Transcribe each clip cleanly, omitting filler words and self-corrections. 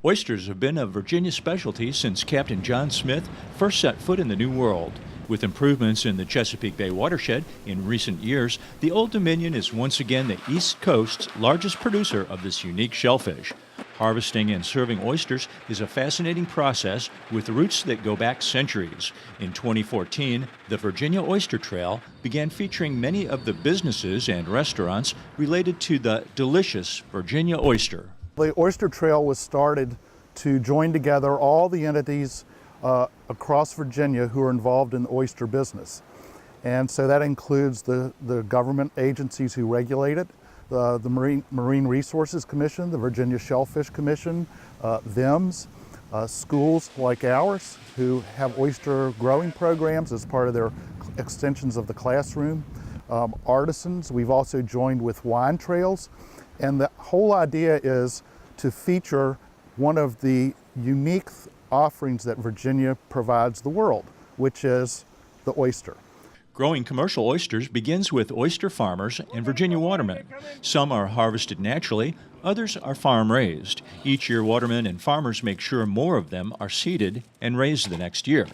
Oysters have been a Virginia specialty since Captain John Smith first set foot in the New World. With improvements in the Chesapeake Bay watershed in recent years, the Old Dominion is once again the East Coast's largest producer of this unique shellfish. Harvesting and serving oysters is a fascinating process with roots that go back centuries. In 2014, the Virginia Oyster Trail began featuring many of the businesses and restaurants related to the delicious Virginia oyster. The Oyster Trail was started to join together all the entities across Virginia who are involved in the oyster business. And so that includes the government agencies who regulate it, the Marine Resources Commission, the Virginia Shellfish Commission, VIMS, schools like ours who have oyster growing programs as part of their extensions of the classroom, artisans. We've also joined with wine trails. And the whole idea is to feature one of the unique offerings that Virginia provides the world, which is the oyster. Growing commercial oysters begins with oyster farmers and Virginia watermen. Some are harvested naturally, others are farm-raised. Each year, watermen and farmers make sure more of them are seeded and raised the next year.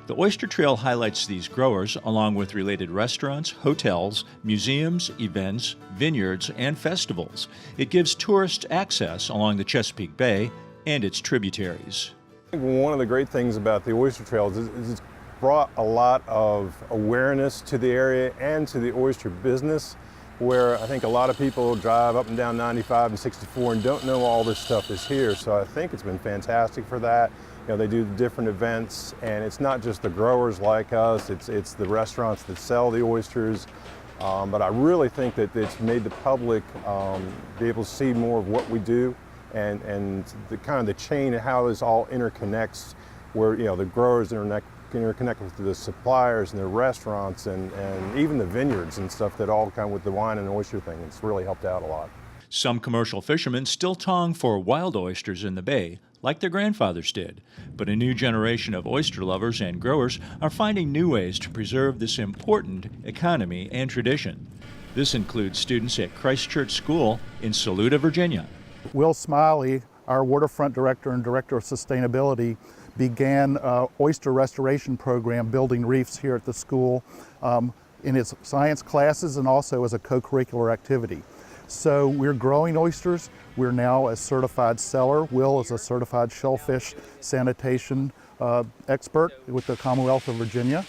The Oyster Trail highlights these growers along with related restaurants, hotels, museums, events, vineyards, and festivals. It gives tourists access along the Chesapeake Bay and its tributaries. One of the great things about the Oyster Trail is it's brought a lot of awareness to the area and to the oyster business, where I think a lot of people drive up and down 95 and 64 and don't know all this stuff is here. So I think it's been fantastic for that. You know, they do different events, and it's not just the growers like us, it's the restaurants that sell the oysters. But I really think that it's made the public be able to see more of what we do and the kind of the chain of how this all interconnects, where, you know, the growers interconnect with the suppliers and the restaurants and even the vineyards and stuff that all come with the wine and oyster thing. It's really helped out a lot. Some commercial fishermen still tong for wild oysters in the bay, like their grandfathers did. But a new generation of oyster lovers and growers are finding new ways to preserve this important economy and tradition. This includes students at Christchurch School in Saluda, Virginia. Will Smiley, our waterfront director and director of sustainability, began an oyster restoration program building reefs here at the school in his science classes and also as a co-curricular activity. So we're growing oysters. We're now a certified seller. Will is a certified shellfish sanitation expert with the Commonwealth of Virginia.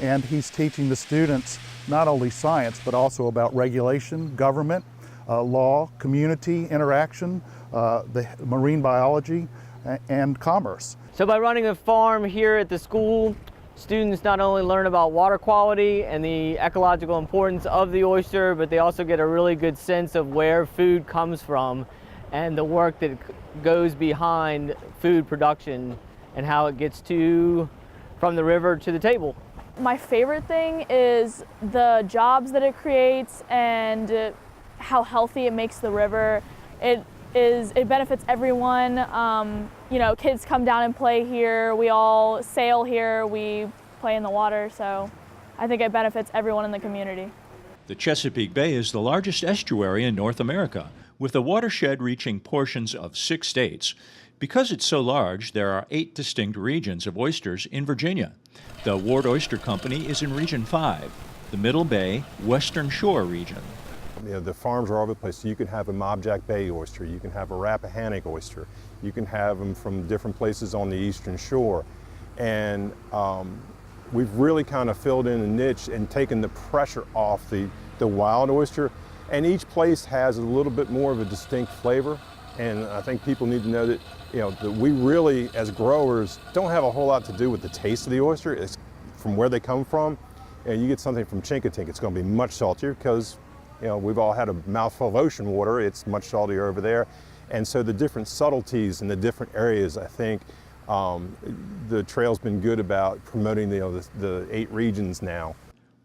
And he's teaching the students not only science, but also about regulation, government, law, community interaction, the marine biology, and commerce. So by running a farm here at the school, students not only learn about water quality and the ecological importance of the oyster, but they also get a really good sense of where food comes from and the work that goes behind food production and how it gets from the river to the table. My favorite thing is the jobs that it creates and how healthy it makes the river. It benefits everyone. You know, kids come down and play here. We all sail here. We play in the water. So I think it benefits everyone in the community. The Chesapeake Bay is the largest estuary in North America, with a watershed reaching portions of 6 states. Because it's so large, there are 8 distinct regions of oysters in Virginia. The Ward Oyster Company is in Region 5, the Middle Bay, Western Shore region. You know, the farms are all over the place. So you can have a Mobjack Bay oyster, you can have a Rappahannock oyster, you can have them from different places on the Eastern Shore. And we've really kind of filled in a niche and taken the pressure off the wild oyster. And each place has a little bit more of a distinct flavor. And I think people need to know that, you know, that we really, as growers, don't have a whole lot to do with the taste of the oyster. It's from where they come from. And you get something from Chincoteague, it's going to be much saltier because, you know, we've all had a mouthful of ocean water. It's much saltier over there. And so the different subtleties in the different areas, I think the trail's been good about promoting the 8 regions now.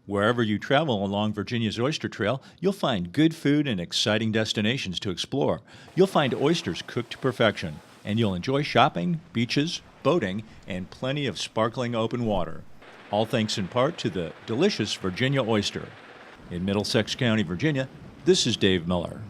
Wherever you travel along Virginia's Oyster Trail, you'll find good food and exciting destinations to explore. You'll find oysters cooked to perfection, and you'll enjoy shopping, beaches, boating, and plenty of sparkling open water. All thanks in part to the delicious Virginia oyster. In Middlesex County, Virginia, this is Dave Miller.